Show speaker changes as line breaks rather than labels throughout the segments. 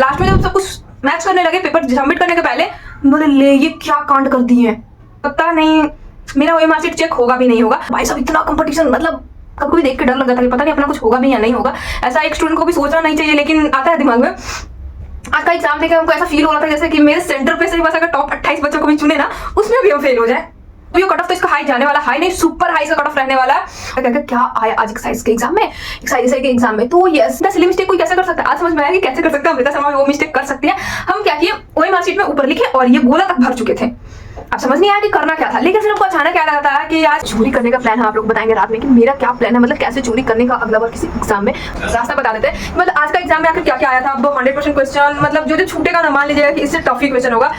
Last में जब सब कुछ मैच करने लगे पेपर सबमिट करने के पहले, बोले ले ये क्या कांड कर दिए हैं, पता नहीं मेरा वो मार्कशीट चेक होगा भी नहीं होगा। भाई साहब इतना कंपटीशन, मतलब कभी भी देख के डर लग जाता है, पता नहीं अपना कुछ होगा भी या नहीं होगा। ऐसा एक स्टूडेंट को भी सोचना नहीं चाहिए, लेकिन आता है दिमाग में। आज का एग्जाम देकर हमको ऐसा फील हो रहा था जैसे कि मेरे सेंटर पे से बस अगर टॉप 28 बच्चों को भी चुने ना, उसमें भी हम फेल हो जाए। तो ये कट ऑफ तो इसका हाई जाने वाला, हाई नहीं सुपर हाई का कट ऑफ रहने वाला है। क्या आया आज एक्साइज के एग्जाम में, एक्साइज के एग्जाम में तो यस सिली मिस्टेक कोई कैसे कर सकता है। आज समझ में आया कि कैसे कर सकता है। अमृता शर्मा वो मिस्टेक कर सकती है। हम क्या किए, वही मार्कशीट में ऊपर लिखे और ये गोला तक भर चुके थे। अब समझ नहीं आया कि करना क्या था, लेकिन फिर हमको अचानक क्या लगा था कि आज चोरी करने का प्लान है। आप लोग बताएंगे रात में कि मेरा क्या प्लान है, मतलब कैसे चोरी करने का अगला बार किसी एग्जाम में रास्ता बता देते हैं। मतलब आज का एग्जाम में आखिर क्या क्या आया था। अब 100% क्वेश्चन, मतलब जो जो छूटेगा ना मान लीजिएगा कि इससे टफ ही क्वेश्चन होगा।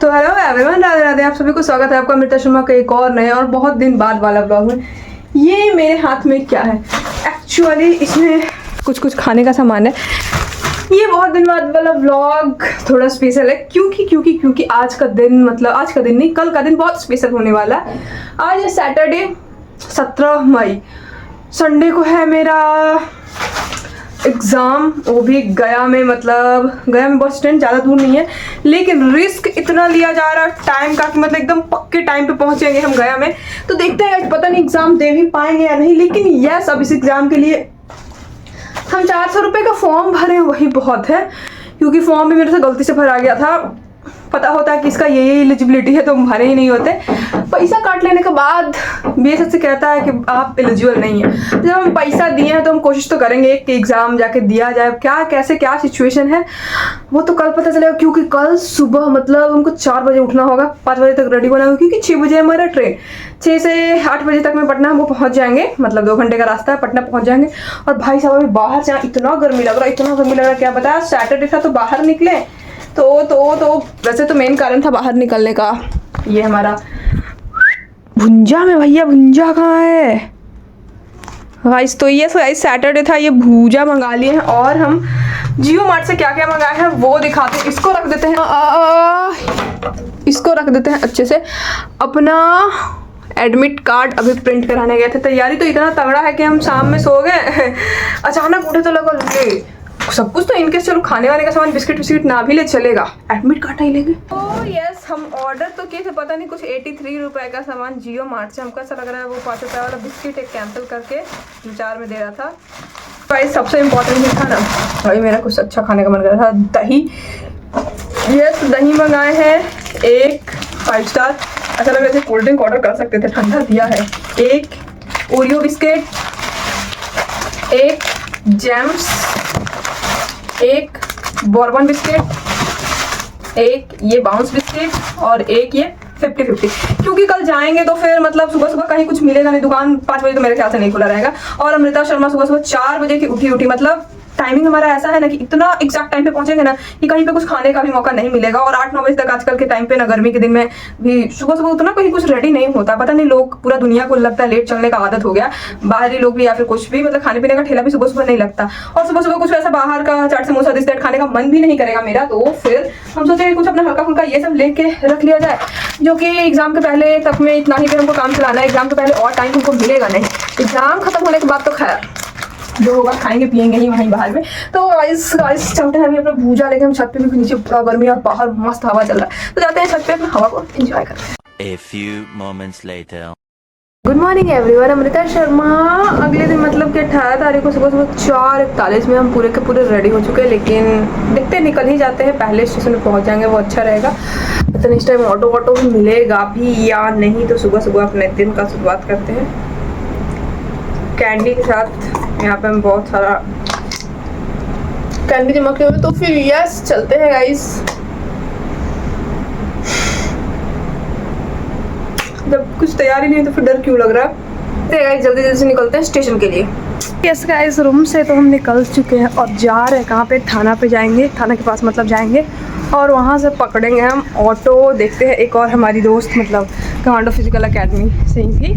तो हेलो एवरीवन, राधे राधे, आप सभी को स्वागत है आपका अमृता शर्मा के एक और नए और बहुत दिन बाद वाला ब्लॉग में। ये मेरे हाथ में क्या है, एक्चुअली इसमें कुछ खाने का सामान है। ये बहुत दिन बाद वाला ब्लॉग थोड़ा स्पेशल है क्योंकि आज का दिन, मतलब आज का दिन नहीं कल का दिन बहुत स्पेशल होने वाला है। आज है सैटरडे 17 मई, संडे को है मेरा एग्ज़ाम, वो भी गया में। मतलब गया में बस स्टैंड ज़्यादा दूर नहीं है, लेकिन रिस्क इतना लिया जा रहा है टाइम का कि मतलब एकदम पक्के टाइम पे पहुंचेंगे हम गया में। तो देखते हैं, पता नहीं एग्ज़ाम दे भी पाएंगे या नहीं, लेकिन यस अब इस एग्ज़ाम के लिए हम 400 रुपये का फॉर्म भरे, वही बहुत है क्योंकि फॉर्म भी मेरे से गलती से भरा गया था। पता होता है कि इसका ये एलिजिबिलिटी है तो हम भरे ही नहीं होते। पैसा काट लेने के बाद BSS से कहता है कि आप एलिजिबल नहीं है। तो जब हम पैसा दिए हैं तो हम कोशिश तो करेंगे कि एग्ज़ाम जाके दिया जाए। क्या कैसे क्या सिचुएशन है वो तो कल पता चलेगा, क्योंकि कल सुबह मतलब हमको 4 बजे उठना होगा, 5 बजे तक रेडी होना होगा क्योंकि 6 बजे हमारा ट्रेन, 6 से 8 बजे तक में पटना हमको पहुँच जाएंगे। मतलब 2 घंटे का रास्ता है, पटना पहुँच जाएंगे। और भाई साहब अभी बाहर से इतना गर्मी लग रहा है, क्या बताया। सैटरडे था तो बाहर निकले तो वैसे तो मेन कारण था बाहर निकलने का ये हमारा भुंजा में। भैया भुंजा कहाँ है गाइस? तो ये सैटरडे था, ये भूजा मंगा लिए हैं। और हम जियो मार्ट से क्या क्या मंगाए हैं वो दिखाते हैं। इसको रख देते हैं, इसको रख देते हैं अच्छे से। अपना एडमिट कार्ड अभी प्रिंट कराने गए थे। तैयारी तो इतना तगड़ा है कि हम शाम में सो गए, अचानक उठे तो लगा ले सब कुछ तो इनके, चलो खाने वाने का सामान बिस्किट विस्किट ना भी ले चलेगा, एडमिट कार्ड नहीं लेंगे। तो यस हम ऑर्डर तो किए थे, पता नहीं कुछ 83 रुपए का सामान जियो मार्ट से। हमको ऐसा लग रहा है वो 5 रुपये वाला बिस्किट एक कैंसिल करके 4 में दे रहा था। भाई सबसे इम्पोर्टेंट था ना, भाई मेरा कुछ अच्छा खाने का मन कर रहा था, दही। यस दही मंगाए हैं, एक 5 स्टार। ऐसा लग रहा है कोल्ड ड्रिंक ऑर्डर कर सकते थे, ठंडा दिया है। एक ओरियो बिस्किट, एक जैम्स, एक बॉर्बन बिस्किट, एक ये बाउंस बिस्किट और एक ये 50-50। क्योंकि कल जाएंगे तो फिर मतलब सुबह सुबह कहीं कुछ मिलेगा नहीं, दुकान 5 बजे तो मेरे ख्याल से नहीं खुला रहेगा। और अमृता शर्मा सुबह 4 बजे की उठी, मतलब टाइमिंग हमारा ऐसा है ना कि इतना एग्जैक्ट टाइम पे पहुंचेंगे ना कि कहीं पे कुछ खाने का भी मौका नहीं मिलेगा। और 8-9 बजे तक आजकल के टाइम पे ना, गर्मी के दिन में भी सुबह उतना कहीं कुछ रेडी नहीं होता। पता नहीं लोग, पूरा दुनिया को लगता है लेट चलने का आदत हो गया, बाहरी लोग भी या फिर कुछ भी, मतलब खाने पीने का ठेला भी सुबह नहीं लगता। और सुबह कुछ ऐसा बाहर का चाट समोसा दिस खाने का मन भी नहीं करेगा मेरा। तो फिर हम सोचे कुछ अपना हल्का फुल्का ये सब लेके रख लिया जाए, जो कि एग्जाम के पहले तक में इतना ही पे हमको काम चलाना है। एग्जाम के पहले और टाइम हमको मिलेगा नहीं, एग्जाम खत्म होने के बाद तो खैर जो होगा खाएंगे पिएंगे ही वहीं बाहर में। तो गाइस चलते हैं अभी अपना भूजा लेके हम छत पे, भी नीचे पूरा गर्मी और बाहर मस्त हवा चल रहा है। तो जाते हैं छत पे अपना हवा को एंजॉय करते हैं।
A few moments later.
Good morning everyone, Amrita Sharma. अगले दिन मतलब कि 18 तारीख को सुबह 4:41 में हम पूरे के पूरे रेडी हो चुके हैं, लेकिन देखते हैं निकल ही जाते हैं, पहले स्टेशन पे पहुंच जाएंगे, वो अच्छा रहेगा। पता नहीं इस टाइम ऑटो मिलेगा भी या नहीं। तो सुबह अपने दिन का शुरुआत करते हैं कैंडी के साथ। यहाँ पे हम बहुत सारा कैंडी जमा किए हुए, तो फिर यस चलते हैं गाइस। जब कुछ तैयारी नहीं है तो फिर डर क्यों लग रहा है। गाइस जल्दी से निकलते हैं स्टेशन के लिए। यस गाइस रूम से तो हम निकल चुके हैं और जा रहे हैं कहाँ पे, थाना पे जाएंगे, थाना के पास मतलब जाएंगे और वहाँ से पकड़ेंगे हम ऑटो। देखते हैं एक और हमारी दोस्त मतलब कमांडो फिजिकल अकेडमी से ही थी,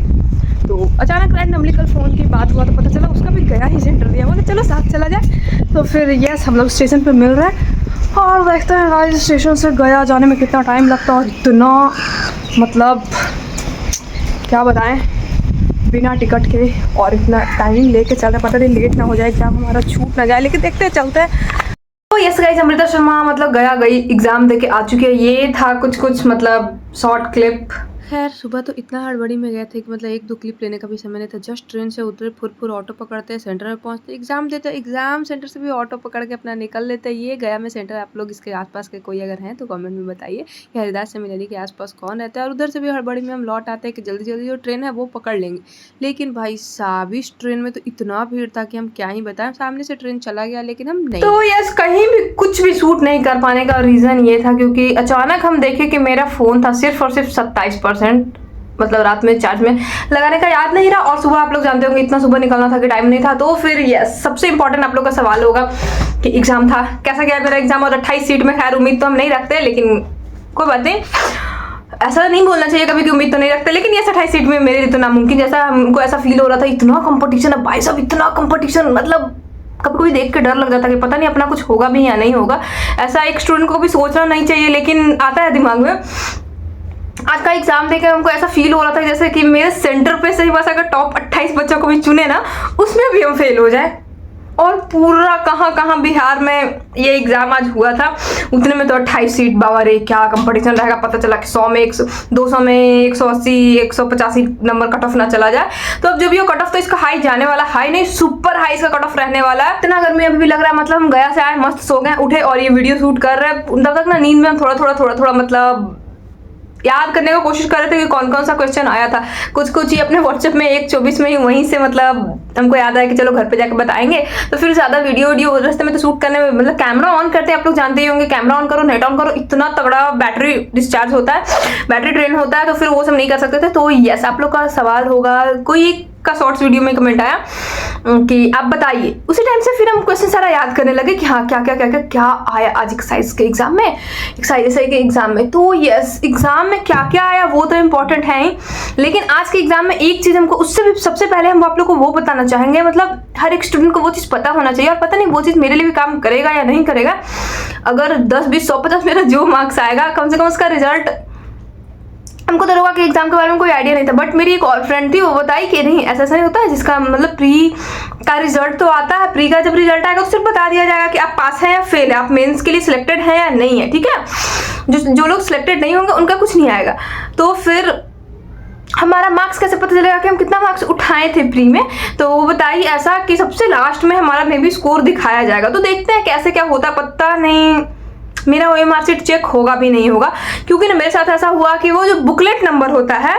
तो अचानक रैंडमली कल फ़ोन की बात हुआ तो पता चला उसका भी गया ही सेंटर दिया, बोले चलो साथ चला जाए। तो फिर यस हम लोग स्टेशन पे मिल रहे हैं और देखते हैं गाइस स्टेशन से गया जाने में कितना टाइम लगता है। और इतना मतलब क्या बताएं, बिना टिकट के और इतना टाइमिंग लेके चल रहे, पता नहीं लेट ना हो जाए, एग्जाम हमारा छूट ना जाए, लेकिन देखते हैं चलते हैं। तो यस गाइस, अमृता शर्मा मतलब गई एग्जाम दे के आ चुकी है। ये था कुछ मतलब शॉर्ट क्लिप। खैर सुबह तो इतना हड़बड़ी में गए थे कि मतलब 1-2 क्लिप लेने का भी समय नहीं था। जस्ट ट्रेन से उतरे, फुर ऑटो पकड़ते, सेंटर में पहुंचते, एग्जाम देते, एग्जाम सेंटर से भी ऑटो पकड़ के अपना निकल लेते। ये गया में सेंटर। आप लोग इसके आसपास के कोई अगर हैं तो कमेंट में बताइए कि हरिदास सेमिनरी के आसपास कौन रहता है। और उधर से भी हड़बड़ी में हम लौट आते हैं कि जल्दी जल्दी जो ट्रेन है वो पकड़ लेंगे। लेकिन भाई साहब इस ट्रेन में तो इतना भीड़ था कि हम क्या ही बताएं। सामने से ट्रेन चला गया लेकिन हम नहीं। तो यस, कहीं भी कुछ भी शूट नहीं कर पाने का रीज़न ये था क्योंकि अचानक हम देखे कि मेरा फ़ोन था सिर्फ और सिर्फ 27%, मतलब रात में चार्ज में लगाने का याद नहीं रहा। और सुबह आप लोग जानते होंगे इतना सुबह निकलना था कि टाइम नहीं था। तो फिर यस, सबसे इंपॉर्टेंट आप लोग का सवाल होगा कि एग्जाम था, कैसा गया मेरा एग्जाम। और 28 सीट में खैर उम्मीद तो हम नहीं रखते, लेकिन कोई बात नहीं, ऐसा नहीं बोलना चाहिए कभी कि उम्मीद तो नहीं रखते। लेकिन ये 28 सीट में मेरे लिए तो नामुमकिन जैसा हमको ऐसा फील हो रहा था। इतना कंपटीशन है भाई साहब, इतना कंपटीशन, मतलब कभी कभी देख के डर लग जाता कि पता नहीं अपना कुछ होगा भी या नहीं होगा। ऐसा एक स्टूडेंट को भी सोचना नहीं चाहिए, लेकिन आता है दिमाग में। आज का एग्जाम देकर हमको ऐसा फील हो रहा था जैसे कि मेरे सेंटर पे से ही बस अगर टॉप 28 बच्चों को भी चुने ना, उसमें भी हम फेल हो जाए। और पूरा कहाँ बिहार में ये एग्जाम आज हुआ था, उतने में तो 28 सीट। बाबा रे क्या कंपटीशन रहेगा। पता चला कि 100 में 200 में 180 185 नंबर कट ऑफ ना चला जाए। तो अब जब ये कट ऑफ, तो इसका हाई जाने वाला, हाई नहीं सुपर हाई इसका कट ऑफ रहने वाला है। इतना गर्मी अभी भी लग रहा है, मतलब हम गया से आए, मस्त सो गए, उठे और ये वीडियो शूट कर रहे हैं। तब तक ना नींद में हम थोड़ा मतलब याद करने की कोशिश कर रहे थे कि कौन कौन सा क्वेश्चन आया था। कुछ ही अपने व्हाट्सएप में 1:24 में ही वहीं से मतलब हमको याद आया कि चलो घर पे जाकर बताएंगे। तो फिर ज़्यादा वीडियो रास्ते में तो शूट करने में, मतलब कैमरा ऑन करते हैं, आप लोग जानते ही होंगे, कैमरा ऑन करो, नेट ऑन करो, इतना तगड़ा बैटरी डिस्चार्ज होता है, बैटरी ड्रेन होता है। तो फिर वो सब नहीं कर सकते थे। तो यस, आप लोग का सवाल होगा, कोई का शॉर्ट्स वीडियो में कमेंट आया कि आप बताइए। उसी टाइम से फिर हम क्वेश्चन सारा याद करने लगे कि हाँ क्या आया आज एक्साइज के एग्जाम में, एक्साइज के एग्जाम में। तो यस, एग्जाम में क्या आया वो तो इम्पोर्टेंट है ही, लेकिन आज के एग्जाम में एक चीज़ हमको, उससे भी सबसे पहले हम आप लोग को वो बताना चाहेंगे, मतलब हर एक स्टूडेंट को वो चीज़ पता होना चाहिए। और पता नहीं वो चीज़ मेरे लिए भी काम करेगा या नहीं करेगा। अगर 10, 20, 100, 50 मेरा जो मार्क्स आएगा, कम से कम उसका रिजल्ट, हमको दरोगा के एग्जाम के बारे में कोई आइडिया नहीं था, बट मेरी एक और फ्रेंड थी, वो बताई कि नहीं ऐसा नहीं होता है, जिसका मतलब प्री का रिजल्ट तो आता है, प्री का जब रिजल्ट आएगा तो सिर्फ बता दिया जाएगा कि आप पास हैं या फेल है, आप मेंस के लिए सिलेक्टेड हैं या नहीं है, ठीक है। जो लोग सिलेक्टेड नहीं होंगे उनका कुछ नहीं आएगा। तो फिर हमारा मार्क्स कैसे पता चलेगा कि हम कितना मार्क्स उठाए थे प्री में। तो वो बताई ऐसा कि सबसे लास्ट में हमारा मे बी स्कोर दिखाया जाएगा। तो देखते हैं कैसे क्या होता है, पता नहीं मेरा वो मार्कशीट चेक होगा भी नहीं होगा, क्योंकि ना मेरे साथ ऐसा हुआ कि वो जो बुकलेट नंबर होता है,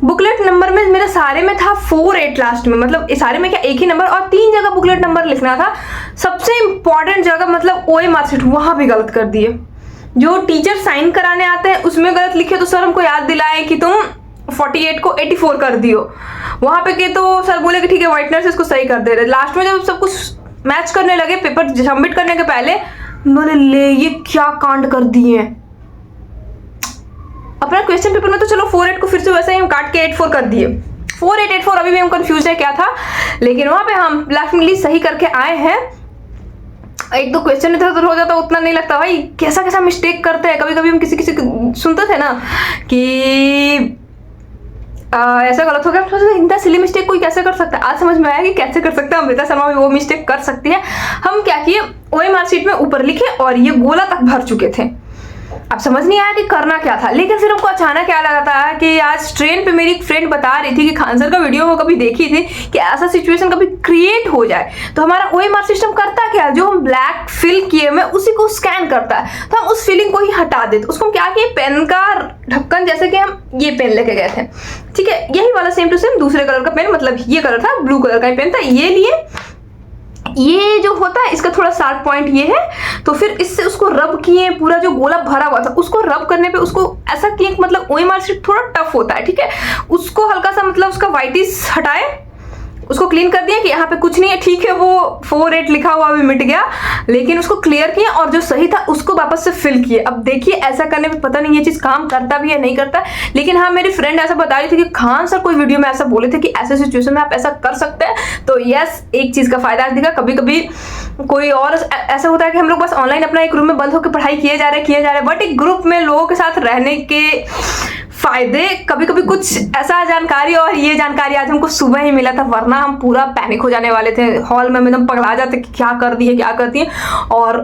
बुकलेट नंबर में मेरे सारे में था 48 लास्ट में, मतलब सारे में क्या एक ही नंबर, और 3 जगह बुकलेट नंबर लिखना था। सबसे इंपॉर्टेंट जगह मतलब ओए मार्कशीट, वहां भी गलत कर दिए। जो टीचर साइन कराने आते हैं उसमें गलत लिखे, तो सर हमको याद दिलाए कि तुम 48 को 84 कर दियो। वहां पे के तो सर बोले कि ठीक है व्हाइटनर से इसको सही कर दे रहे। लास्ट में जब सब कुछ मैच करने लगे, पेपर सबमिट करने के पहले, बोले ले ये क्या कांड कर दिए। अपना क्वेश्चन पेपर में तो चलो 48 को फिर से वैसे ही हम काट के 84 कर दिए, 4884। अभी भी हम कंफ्यूज है क्या था, लेकिन वहां पे हम लास्टली सही करके आए हैं। 1-2 क्वेश्चन इधर उधर हो जाता, उतना नहीं लगता भाई, कैसा मिस्टेक करते हैं। कभी कभी हम किसी सुनते थे ना कि ऐसा गलत हो गया, इतना सिली मिस्टेक कोई कैसे कर सकता है। आज समझ में आया कि कैसे कर सकता है, अमृता शर्मा भी वो मिस्टेक कर सकती है। हम क्या किए, ओए मार्कशीट में ऊपर लिखे और ये गोला तक भर चुके थे। अब समझ नहीं आया कि करना क्या था, लेकिन फिर हमको अचानक क्या लगा था कि आज ट्रेन पे मेरी एक फ्रेंड बता रही थी कि खान सर का वीडियो वो कभी देखी थी कि ऐसा सिचुएशन कभी क्रिएट हो जाए तो हमारा ओएमआर सिस्टम करता क्या, जो हम ब्लैक फिल किए में उसी को स्कैन करता है। तो हम उस फिलिंग को ही हटा देते, उसको हम क्या किए, पेन का ढक्कन, जैसे कि हम ये पेन लेके गए थे, ठीक है, यही वाला सेम टू सेम दूसरे कलर का पेन, मतलब ये कलर था, ब्लू कलर का पेन था, ये लिए। ये जो होता है इसका थोड़ा शार्प पॉइंट ये है, तो फिर इससे उसको रब किए, पूरा जो गोला भरा हुआ था उसको रब करने पे उसको ऐसा किए, मतलब ओएमआर शीट थोड़ा टफ होता है, ठीक है, उसको हल्का सा मतलब उसका व्हाइटिश हटाए, उसको क्लीन कर दिया कि यहाँ पे कुछ नहीं है, ठीक है वो 4-8 लिखा हुआ भी मिट गया, लेकिन उसको क्लियर किया और जो सही था उसको वापस से फिल किए। अब देखिए ऐसा करने में पता नहीं ये चीज काम करता भी है नहीं करता, लेकिन हाँ मेरी फ्रेंड ऐसा बता रही थी कि खान सर कोई वीडियो में ऐसा बोले थे कि ऐसे सिचुएशन में आप ऐसा कर सकते हैं। तो यस, एक चीज का फायदा दिखा। कभी कभी कोई और ऐसा होता है कि हम लोग बस ऑनलाइन अपना एक रूम में बंद होकर पढ़ाई किए जा रहे हैं, बट एक ग्रुप में लोगों के साथ रहने के फायदे, कभी कभी कुछ ऐसा जानकारी, और ये जानकारी आज हमको सुबह ही मिला था, वरना हम पूरा पैनिक हो जाने वाले थे, हॉल में एकदम पगला जाते कि क्या कर दिए और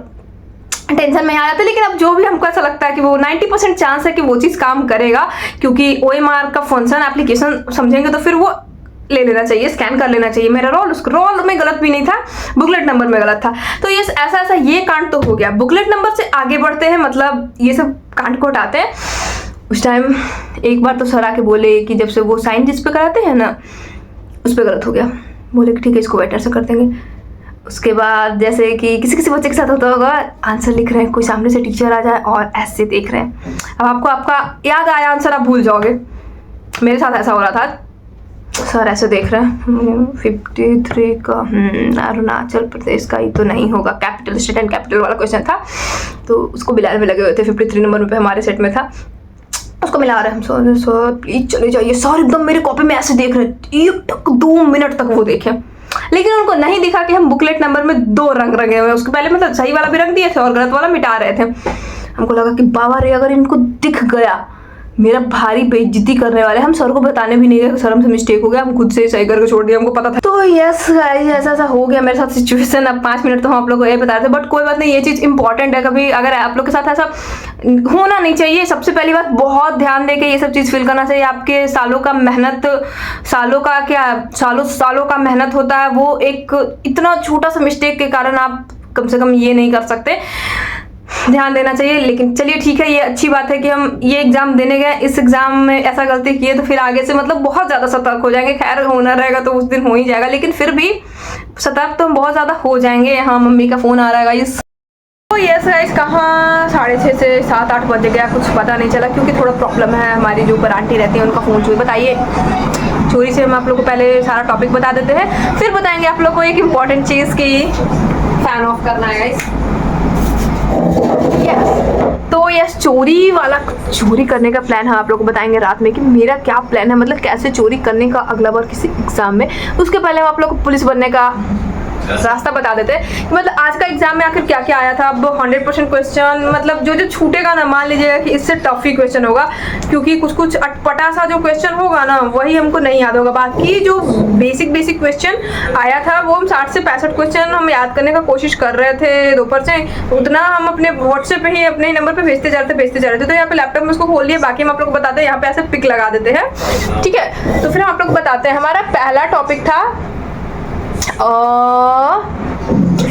टेंशन में आ जाते। लेकिन अब जो भी हमको ऐसा लगता है कि वो 90% चांस है कि वो चीज़ काम करेगा, क्योंकि OMR का फंक्शन एप्लीकेशन समझेंगे तो फिर वो ले लेना चाहिए, स्कैन कर लेना चाहिए। मेरा रोल में गलत भी नहीं था, बुकलेट नंबर में गलत था। तो ये ऐसा ये कांड तो हो गया। बुकलेट नंबर से आगे बढ़ते हैं, मतलब ये सब कांड को हटाते हैं। उस टाइम एक बार तो सर आके बोले कि जब से वो साइन जिस पे कराते हैं ना उस पर गलत हो गया, बोले कि ठीक है इसको वेटर से कर देंगे। उसके बाद जैसे कि किसी बच्चे के साथ होता होगा, आंसर लिख रहे हैं, कोई सामने से टीचर आ जाए और ऐसे देख रहे हैं, अब आपको आपका याद आया आंसर, आप भूल जाओगे। मेरे साथ ऐसा हो रहा था, सर ऐसे देख रहे हैं 53 का अरुणाचल प्रदेश का ही तो नहीं होगा, कैपिटल स्टेट एंड कैपिटल वाला क्वेश्चन था, तो उसको मिलाने में लगे हुए थे। 53 नंबर पे हमारे सेट में था, उसको मिला रहे हम। सर प्लीज चले जाइए। सर एकदम मेरे कॉपी में ऐसे देख रहे, 1-2 मिनट तक वो देखे, लेकिन उनको नहीं दिखा कि हम बुकलेट नंबर में 2 रंग रंगे हुए। उसके पहले मतलब सही वाला भी रंग दिए थे और गलत वाला मिटा रहे थे। हमको लगा कि बाबा रे अगर इनको दिख गया मेरा भारी बेइज्जती करने वाले। हम सर को बताने भी नहीं गए, सर हमसे मिस्टेक हो गया, हम खुद से सही करके छोड़ दिया, हमको पता था। तो यस गाइस, ऐसा हो गया मेरे साथ सिचुएशन। अब 5 मिनट तो हम आप लोगों को ये बता रहे थे, बट कोई बात नहीं, ये चीज़ इंपॉर्टेंट है। कभी अगर आप लोग के साथ ऐसा होना नहीं चाहिए। सबसे पहली बात, बहुत ध्यान देके ये सब चीज़ फिल करना चाहिए। आपके सालों का मेहनत, सालों का मेहनत होता है, वो एक इतना छोटा सा मिस्टेक के कारण आप कम से कम ये नहीं कर सकते, ध्यान देना चाहिए। लेकिन चलिए ठीक है, ये अच्छी बात है कि हम ये एग्जाम देने गए, इस एग्जाम में ऐसा गलती किए तो फिर आगे से मतलब बहुत ज़्यादा सतर्क हो जाएंगे। खैर होना रहेगा तो उस दिन हो ही जाएगा, लेकिन फिर भी सतर्क तो हम बहुत ज़्यादा हो जाएंगे। यहाँ मम्मी का फ़ोन आ रहा है गाइस। तो यस गाइस, कहाँ 6:30 से 7-8 बज गया, कुछ पता नहीं चला, क्योंकि थोड़ा प्रॉब्लम है। हमारी जो ऊपर आंटी रहती है उनका फ़ोन चोरी, बताइए चोरी से हम आप लोग को पहले सारा टॉपिक बता देते हैं, फिर बताएंगे आप लोग को एक इम्पॉर्टेंट चीज़ की फैन ऑफ करना है गाइस। तो यस, चोरी करने का प्लान हम आप लोग को बताएंगे रात में कि मेरा क्या प्लान है, मतलब कैसे चोरी करने का अगला बार किसी एग्जाम में। उसके पहले हम आप लोग को पुलिस बनने का रास्ता बता देते हैं कि मतलब आज का एग्जाम में आखिर क्या क्या आया था। अब 100% क्वेश्चन, मतलब जो छूटेगा ना, मान लीजिएगा कि इससे टफ ही क्वेश्चन होगा, क्योंकि कुछ अटपटा सा जो क्वेश्चन होगा ना वही हमको नहीं याद होगा। बाकी जो बेसिक क्वेश्चन आया था वो हम 60 से 65 क्वेश्चन हम याद करने का कोशिश कर रहे थे दोपहर से। उतना हम अपने व्हाट्सएप पे ही अपने नंबर पे भेजते जा रहे थे। तो यहाँ पे लैपटॉप में उसको खोल लिया, बाकी हम आप लोग को बताते हैं, यहाँ पे ऐसे पिक लगा देते हैं, ठीक है। तो फिर हम आप लोग बताते हैं, हमारा पहला टॉपिक था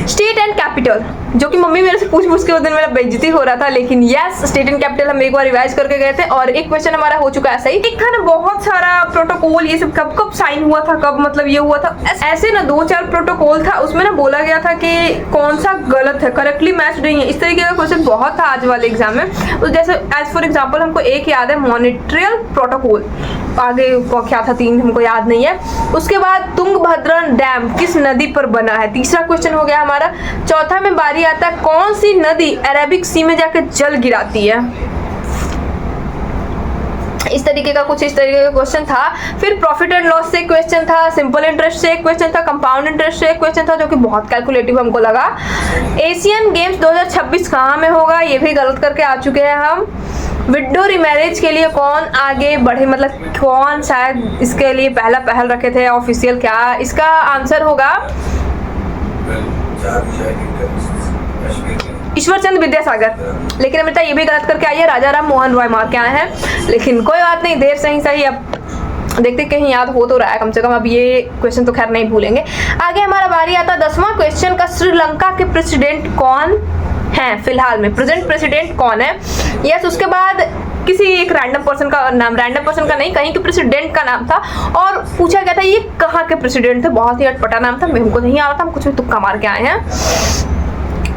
स्टेट एंड कैपिटल, जो कि मम्मी मेरे से पूछ के उस दिन मेरा बेइज्जती हो रहा था। लेकिन यस, स्टेट एंड कैपिटल हम एक बार रिवाइज करके गए थे और एक क्वेश्चन हमारा हो चुका है सही। एक था ना बहुत सारा प्रोटोकॉल, ये सब कब साइन हुआ था, कब मतलब ये हुआ था, ऐसे ना 2-4 प्रोटोकॉल था, उसमें ना बोला गया था कि कौन सा गलत है, करेक्टली मैच नहीं है। इस तरीके का क्वेश्चन बहुत था आज वाले एग्जाम में। तो जैसे एज फॉर एग्जाम्पल हमको एक याद है, मॉनिट्रियल प्रोटोकॉल, आगे क्या था 3 हमको याद नहीं है। उसके बाद तुंगभद्रा डैम किस नदी पर बना है, तीसरा क्वेश्चन हो गया हमारा। चौथा में बारी आता है, कौन सी नदी अरेबिक सी में जाकर जल गिराती है। इस तरीके का क्वेश्चन था। फिर प्रॉफिट एंड लॉस से एक क्वेश्चन था, सिंपल इंटरेस्ट से एक क्वेश्चन था, कंपाउंड इंटरेस्ट से एक क्वेश्चन था, जो कि बहुत कैलकुलेटिव हमको लगा। एशियन गेम्स 2026 कहाँ में होगा, ये भी गलत करके आ चुके हैं हम। विडो रिमैरिज के लिए कौन आगे बढ़े, मतलब कौन शायद इसके लिए पहला पहल रखे थे ऑफिशियल, क्या इसका आंसर होगा? ईश्वरचंद विद्यासागर। लेकिन अमृता ये भी गलत करके आई है, राजा राम मोहन रॉय मार के आए हैं। लेकिन कोई बात नहीं, देर सही, अब देखते कहीं याद हो तो रहा है कम से कम। अब ये क्वेश्चन तो खैर नहीं भूलेंगे। आगे हमारा बारी आता 10वां क्वेश्चन का, श्रीलंका के प्रेसिडेंट कौन है फिलहाल में, प्रेजेंट प्रेसिडेंट कौन है। यस, उसके बाद किसी एक रैंडम पर्सन का नाम, रैंडम पर्सन का नहीं, कहीं के प्रेसिडेंट का नाम था और पूछा गया था ये कहाँ के प्रेसिडेंट थे। बहुत ही अटपटा नाम था, हमको नहीं आ रहा था, हम कुछ भी तुक्का मार के आए हैं।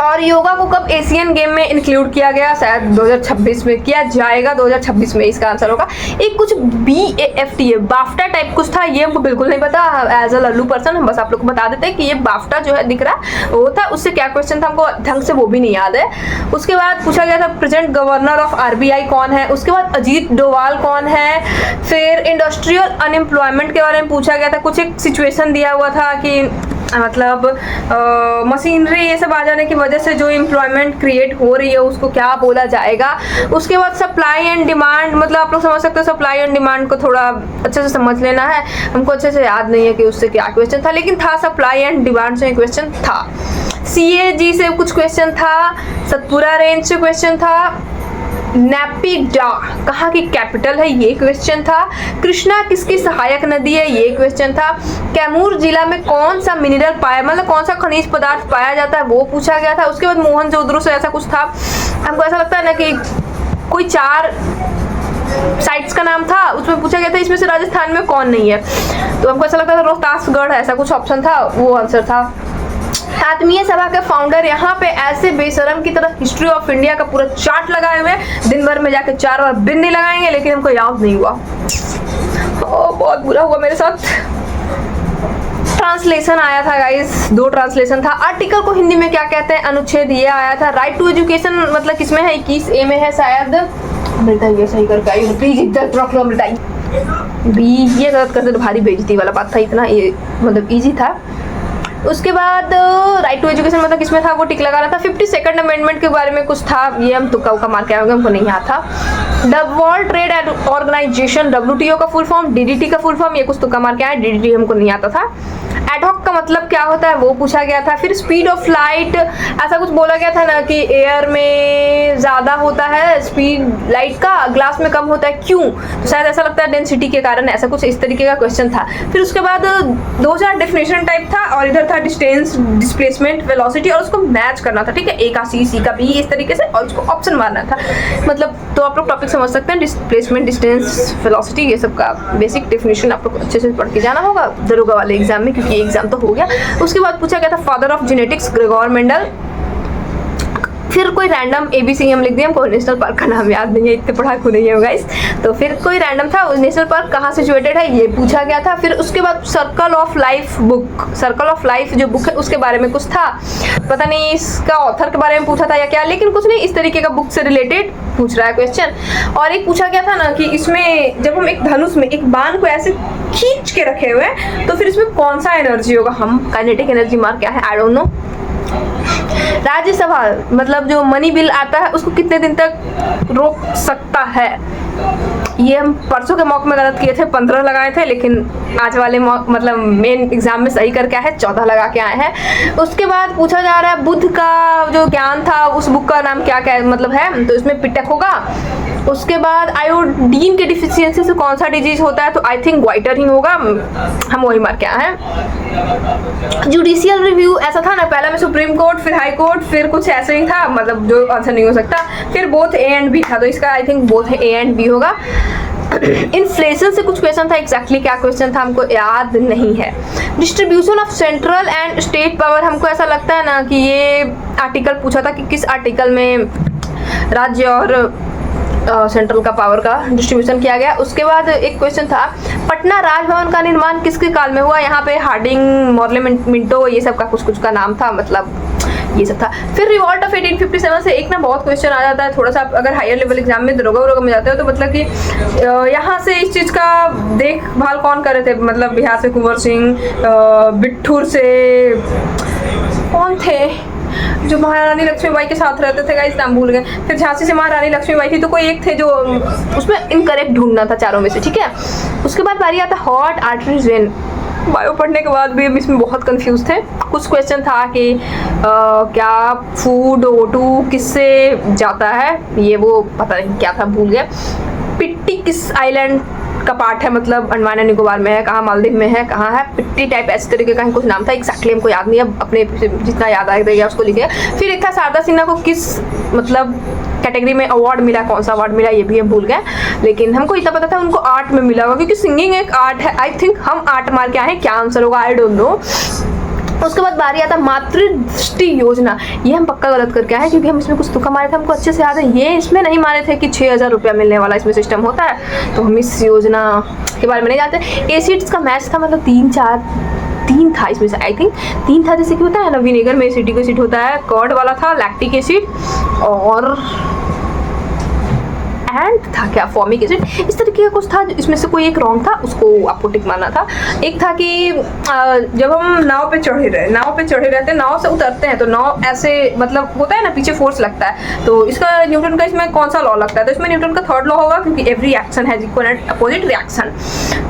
और योगा को कब एशियन गेम में इंक्लूड किया गया? शायद 2026 में किया जाएगा, 2026 में इसका आंसर होगा। एक कुछ BAFTA है, बाफ्टा टाइप कुछ था, ये हमको बिल्कुल नहीं पता एज अ लल्लू पर्सन, हम बस आप लोग को बता देते हैं कि ये बाफ्टा जो है दिख रहा वो था। उससे क्या क्वेश्चन था हमको ढंग से वो भी नहीं याद है। उसके बाद पूछा गया था प्रेजेंट गवर्नर ऑफ RBI कौन है। उसके बाद अजीत डोवाल कौन है। फिर इंडस्ट्रियल अनएम्प्लॉयमेंट के बारे में पूछा गया था, कुछ एक सिचुएशन दिया हुआ था कि मतलब मशीनरी ये सब आ जाने की वजह से जो एम्प्लॉयमेंट क्रिएट हो रही है उसको क्या बोला जाएगा। उसके बाद सप्लाई एंड डिमांड, मतलब आप लोग समझ सकते हो सप्लाई एंड डिमांड को थोड़ा अच्छे से समझ लेना है, हमको अच्छे से याद नहीं है कि उससे क्या क्वेश्चन था, लेकिन था सप्लाई एंड डिमांड से क्वेश्चन था। CAG से कुछ क्वेश्चन था, सतपुरा रेंज से क्वेश्चन था, नेपिडा कहाँ की कैपिटल है ये क्वेश्चन था, कृष्णा किसकी सहायक नदी है ये क्वेश्चन था, कैमूर जिला में कौन सा मिनरल पाया मतलब कौन सा खनिज पदार्थ पाया जाता है वो पूछा गया था। उसके बाद मोहनजोदड़ो से ऐसा कुछ था, हमको ऐसा लगता है ना कि कोई 4 साइट्स का नाम था, उसमें पूछा गया था इसमें से राजस्थान में कौन नहीं है, तो हमको ऐसा लगता था रोहतासगढ़ ऐसा कुछ ऑप्शन था, वो आंसर था। आत्मीय सभा के फाउंडर यहाँ पे ऐसे बेशरम की तरह हिस्ट्री ऑफ इंडिया का पूरा चार्ट लगाए हुए, दिन भर में जाके 4 बार बिंदी लगाएंगे, लेकिन हमको याद नहीं हुआ। बहुत बुरा हुआ मेरे साथ। ट्रांसलेशन आया था गाइस, 2 ट्रांसलेशन था। आर्टिकल को हिंदी में क्या कहते हैं, अनुच्छेद ये आया था। राइट टू एजुकेशन मतलब किसमें है, 21A में है शायद, बताइए सही करके आई प्लीज, इज्जत रख लो बताइए भी, ये गलत करते तो भारी बेइज्जती वाला बात था, इतना ये मतलब इजी था। उसके बाद राइट टू एजुकेशन मतलब किसमें था वो टिक लगाना था। 52nd अमेंडमेंट के बारे में कुछ था, ये हम तुक्का उक्का मार के आएंगे, हमको नहीं याद था। वर्ल्ड ट्रेड ऑर्गेनाइजेशन WTO का फुल फॉर्म, DDT का फुल फॉर्म, ये कुछ तुक्का मार के आए, DDT हमको नहीं आता था। एडहॉक का मतलब क्या होता है वो पूछा गया था। फिर स्पीड ऑफ लाइट ऐसा कुछ बोला गया था ना कि एयर में ज़्यादा होता है स्पीड लाइट का, ग्लास में कम होता है, क्यों? तो शायद ऐसा लगता है डेंसिटी के कारण, ऐसा कुछ इस तरीके का क्वेश्चन था। फिर उसके बाद 2000 डेफिनेशन टाइप था और इधर था डिस्टेंस, डिस्प्लेसमेंट, वेलोसिटी, और उसको मैच करना था, ठीक है, A का C का B इस तरीके से, और उसको ऑप्शन मारना था। मतलब तो आप लोग टॉपिक समझ सकते हैं, डिस्प्लेसमेंट, डिस्टेंस, वेलोसिटी, ये सब का बेसिक डेफिनेशन आप लोग अच्छे से पढ़ के जाना होगा दरोगा वाले एग्जाम में, क्योंकि एग्जाम तो हो गया। उसके बाद पूछा गया था father of genetics Gregor Mendel. फिर कोई रैंडम ABC हम लिख दिया, हमको नेशनल पार्क का नाम याद नहीं है, इतने पढ़ाकू नहीं है गाइस, तो फिर कोई रैंडम था। नेशनल पार्क कहाँ सिचुएटेड है ये पूछा गया था। फिर उसके बाद circle of life book, circle of life जो बुक है उसके बारे में कुछ था, पता नहीं इसका ऑथर के बारे में पूछा था या क्या, लेकिन कुछ नहीं, इस तरीके का बुक से रिलेटेड पूछ रहा है क्वेश्चन। और एक पूछा गया था ना कि इसमें जब हम एक धनुष में एक बाण को ऐसे खींच के रखे हुए हैं तो फिर इसमें कौन सा एनर्जी होगा, हम काइनेटिक एनर्जी मार क्या है, आई डोंट नो। राज्यसभा मतलब जो मनी बिल आता है उसको कितने दिन तक रोक सकता है, ये हम परसों के मॉक में गलत किए थे, 15 लगाए थे, लेकिन आज वाले मॉक मतलब मेन एग्जाम में सही करके आए हैं, 14 लगा के आए हैं। उसके बाद पूछा जा रहा है बुद्ध का जो ज्ञान था उस बुक का नाम क्या क्या मतलब है, तो इसमें पिटक होगा। उसके बाद आयोडीन के डिफिशियंसी से कौन सा डिजीज होता है, तो आई थिंक ग्वाइटर ही होगा, हम वही मार के आए हैं। जुडिशियल रिव्यू ऐसा था ना, पहला में सुप्रीम कोर्ट, फिर हाई कोर्ट, फिर कुछ ऐसे ही था, मतलब जो आंसर नहीं हो सकता। फिर बोथ A एंड B था, तो इसका I think both A and B होगा। इन्फ्लेशन से कुछ क्वेश्चन था, एग्जैक्टली क्या क्वेश्चन था हमको याद नहीं है। Distribution of central and state power, हमको ऐसा लगता है ना कि ये आर्टिकल पूछा था कि किस आर्टिकल में राज्य और सेंट्रल का पावर का डिस्ट्रीब्यूशन किया गया। उसके बाद एक क्वेश्चन था पटना राजभवन का निर्माण किसके काल में हुआ, यहाँ पे हार्डिंग, मॉर्ले मिंटो, ये सब का कुछ का नाम था, मतलब ये सब था। फिर रिवॉल्ट ऑफ 1857 से एक ना बहुत क्वेश्चन आ जाता है, थोड़ा सा अगर हायर लेवल एग्जाम में दरोगा में जाते हो तो मतलब कि यहाँ से इस चीज़ का देखभाल कौन कर रहे थे, मतलब बिहार से कुंवर सिंह, बिट्ठूर से कौन थे जो महारानी लक्ष्मीबाई के साथ रहते थे, गाइस नाम भूल गए। फिर झांसी से महारानी लक्ष्मीबाई थी, तो कोई एक थे जो उसमें इनकरेक्ट ढूंढना था चारों में से, ठीक है। उसके बाद बारी आता हॉट आर्टरीज वेन। बायो पढ़ने के बाद भी हम इसमें बहुत कंफ्यूज थे। कुछ क्वेश्चन था कि क्या फूड O2 किससे जाता है, ये वो पता नहीं क्या था, भूल गया। पिट्टी किस आइलैंड का पार्ट है, मतलब अंडमान एंड निकोबार में है, कहाँ मालदीव में है, कहाँ है, पिट्टी टाइप ऐसे तरीके का कुछ नाम था, एक्जैक्टली हमको याद नहीं है, अपने जितना याद आएगा उसको लिखे। फिर एक था शारदा सिन्हा को किस मतलब कैटेगरी में अवार्ड मिला, कौन सा अवार्ड मिला ये भी हम भूल गए, लेकिन हमको इतना पता था उनको आर्ट में मिला होगा, क्योंकि सिंगिंग एक आर्ट है। आई थिंक हम आर्ट मार के आए हैं, क्या आंसर होगा आई डोंट नो। उसके बाद बारी आता मातृदृष्टि योजना। ये हम पक्का गलत करके आए हैं क्योंकि हम इसमें कुछ तुक्का मारे थे, हमको अच्छे से याद है। ये इसमें नहीं मारे थे कि 6,000 रुपया मिलने वाला इसमें सिस्टम होता है, तो हम इस योजना के बारे में नहीं जानते। एसिड्स का मैच था, मतलब 3 था इसमें से, आई थिंक 3 था। जैसे कि होता है ना विनेगर में एसिडिक एसिड होता है, कर्ड वाला था लैक्टिक एसिड, और एंड था क्या फॉर्मिक एसिड, इस तरीके का कुछ था। इसमें से कोई एक रॉन्ग था, उसको आपको टिक मारना था। एक था कि जब हम नाव पे चढ़े रहते हैं, नाव से उतरते हैं तो नाव ऐसे मतलब होता है ना पीछे फोर्स लगता है, तो इसका न्यूटन का इसमें कौन सा लॉ लगता है, तो इसमें न्यूटन का थर्ड लॉ होगा क्योंकि every action has equal and opposite reaction.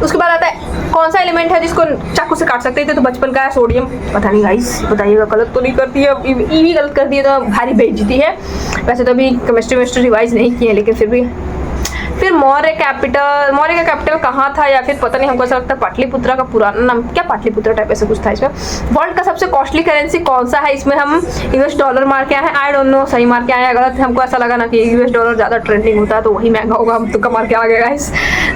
उसके बाद आता है कौन सा एलिमेंट है जिसको चाकू से काट सकते थे, तो बचपन का है सोडियम। पता नहीं गाइस, बताइएगा गलत तो नहीं करती है, ई भी गलत कर दिए तो भारी बेइज्जती है। वैसे तो अभी केमिस्ट्री रिवाइज नहीं किए लेकिन फिर भी। फिर मौर्य का कैपिटल कहाँ था, या फिर पता नहीं, हमको ऐसा लगता है पाटलिपुत्रा का पुराना नाम क्या पाटलिपुत्रा टाइप ऐसे कुछ था इसमें। वर्ल्ड का सबसे कॉस्टली करेंसी कौन सा है, इसमें हम यूएस डॉलर मार के आए हैं। आई डोंट नो सही मार के आए हैं गलत, हमको ऐसा लगा ना कि यूएस डॉलर ज़्यादा ट्रेंडिंग होता है तो वही महंगा होगा, हम तुक्का मार के आ गए गाइस।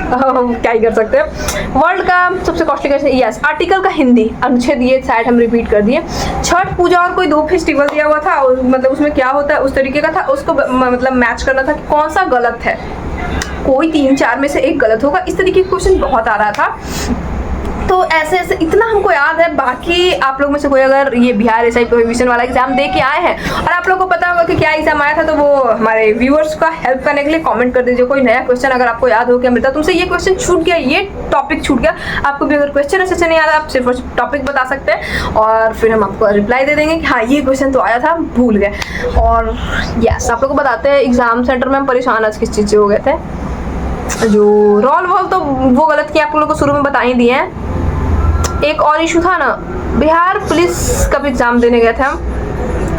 क्या ही कर सकते हैं। वर्ल्ड का सबसे कॉस्टली करेंसी, यस आर्टिकल का हिंदी अनुच्छेद, ये शायद हम रिपीट कर दिए। छठ पूजा और कोई 2 फेस्टिवल दिया हुआ था, मतलब उसमें क्या होता है उस तरीके का था, उसको मतलब मैच करना था कि कौन सा गलत है, कोई 3-4 में से एक गलत होगा। इस तरीके का क्वेश्चन बहुत आ रहा था, तो ऐसे ऐसे इतना हमको याद है। बाकी आप लोग में से कोई अगर ये बिहार एसआई प्रोहिबिशन वाला एग्जाम दे के आए हैं और आप लोगों को पता होगा कि क्या एग्जाम आया था, तो वो हमारे व्यूअर्स का हेल्प करने के लिए कमेंट कर दीजिए कोई नया क्वेश्चन अगर आपको याद हो कि अमृता तुमसे ये क्वेश्चन छूट गया, ये टॉपिक छूट गया। आपको भी अगर क्वेश्चन अच्छे से नहीं याद, आप सिर्फ टॉपिक बता सकते हैं और फिर हम आपको रिप्लाई दे देंगे कि हाँ ये क्वेश्चन तो आया था, भूल गए। और यस, आप लोग को बताते हैं एग्जाम सेंटर में हम परेशान आज किस चीज़ से हो गए थे। जो रोल वॉल तो वो गलत किया, आप लोगों को शुरू में बता ही दिए हैं। एक और इशू था ना, बिहार पुलिस का भी एग्जाम देने गए थे हम,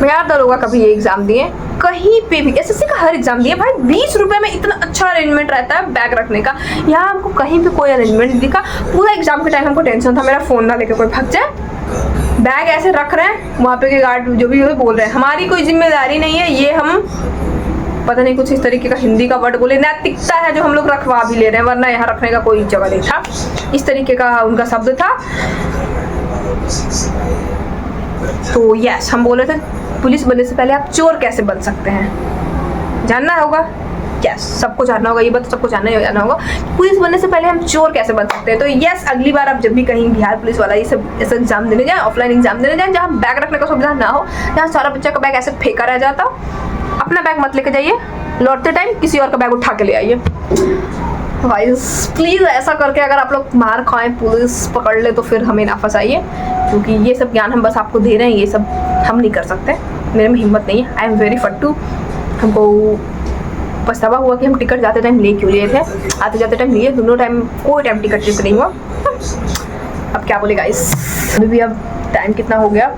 बिहार दरोगा का भी ये एग्जाम दिए, कहीं पे भी एसएससी का हर एग्जाम दिया। भाई 20 रुपए में इतना अच्छा अरेंजमेंट रहता है बैग रखने का, यहाँ हमको कहीं पे कोई अरेंजमेंट नहीं दिखा। पूरा एग्जाम के टाइम हमको टेंशन था मेरा फोन ना लेके कोई भाग जाए, बैग ऐसे रख रहे हैं, वहाँ पे के गार्ड जो भी बोल रहे हैं, हमारी कोई जिम्मेदारी नहीं है। ये हम पता नहीं कुछ इस तरीके का हिंदी का वर्ड बोले, नैतिकता है जो हम लोग रखवा भी ले रहे हैं, वरना यहाँ रखने का कोई जगह नहीं था। इस तरीके का उनका शब्द था। तो यस, हम बोल रहे थे पुलिस बनने से पहले आप चोर कैसे बन सकते हैं, जानना होगा। यस, सबको जानना होगा, ये बात सबको जानना होगा पुलिस बनने से पहले हम चोर कैसे बन सकते हैं। तो यस, अगली बार आप जब भी कहीं बिहार पुलिस वाला ये सब ऐसा एग्जाम देने जाए, ऑफलाइन एग्जाम देने जाए, जहाँ बैग रखने का सुविधा ना हो, जहाँ सारा बच्चा का बैग ऐसे फेंका रह जाता हो, अपना बैग मत लेके जाइए, लौटते टाइम किसी और का बैग उठा के ले आइए। गाइस प्लीज़ ऐसा करके अगर आप लोग मार खाएं, पुलिस पकड़ ले, तो फिर हमें ना फंसाइए, क्योंकि ये सब ज्ञान हम बस आपको दे रहे हैं, ये सब हम नहीं कर सकते, मेरे में हिम्मत नहीं है। आई एम वेरी फट्टू। हमको पछतावा हुआ कि हम टिकट जाते टाइम ले क्यों लिए थे, आते जाते टाइम लिए, दोनों टाइम कोई टाइम टिकट चेक नहीं हुआ। अब क्या बोले गाइस, अभी भी अब टाइम कितना हो गया,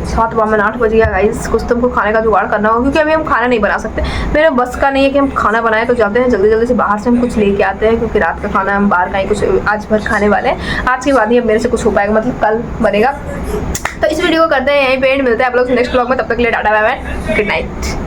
7:08 बज गया गाइस। कुछ तो हमको खाने का जुगाड़ करना होगा, क्योंकि अभी हम खाना नहीं बना सकते, मेरे बस का नहीं है कि हम खाना बनाएं। तो जाते हैं जल्दी जल्दी से बाहर से हम कुछ लेके आते हैं, क्योंकि रात का खाना हम बाहर का ही कुछ आज भर खाने वाले हैं। आज के बाद ही अब मेरे से कुछ हो पाएगा, मतलब कल बनेगा। तो इस वीडियो को करते हैं यहीं पे एंड, मिलते हैं आप लोग नेक्स्ट ब्लॉग में, तब तक के लिए tata bye bye, good night.